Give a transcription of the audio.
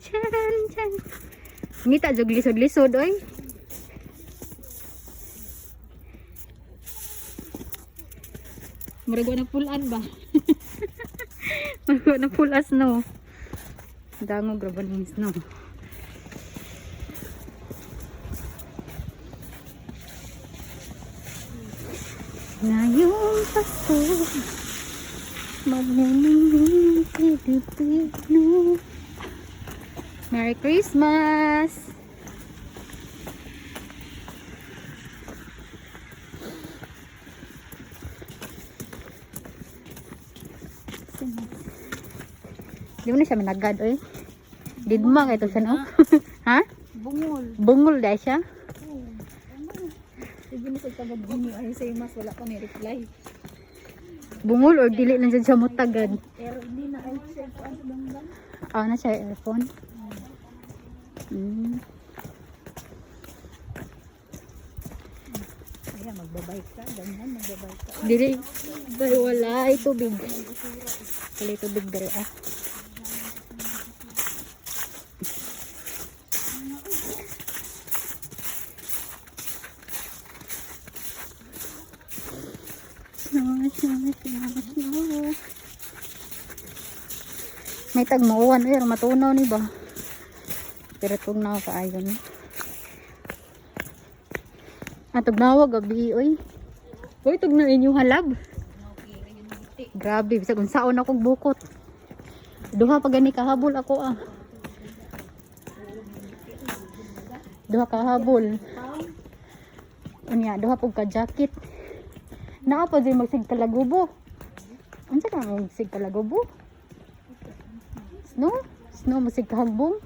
Chan, chan. Ngita jog lisod-lisod oy. Murag na pulan ba? Murag na full as no. Dango graban ning snow. Ngayong Pasko, magmumingin Pilipino. Merry Christmas! Di mo na siya managad, oy. Didma ka ito siya, no? Ha? Bungol. Bungol dahil siya? Sige na sa tagad-gini. Ay, sa'yo mas wala pa may reply. Bungol or dili lang dyan siya mutagad? Pero hindi na ay siya po ang sabanggan. Ah, na siya earphone? Kaya magbabike ka. Ganyan, magbabike ka. Dili. Pero wala. Ay, tubig. Wala tubig dari ah. Snow. May tagmauwan eh, matunaw ni ba? Pero tugnaw ka ayon. Tugnaw gabi oy. Oy tugnaw inyong halab. Grabe, bisag unsaon akong bukot. Duha pa gani kahabol ako ah. Duha kahabol. Unya, duha pug ka jacket. Naa pa din magsigkalagubo. Unsa ka magsigkalagubo? Snow? Snow magsigkahagbong?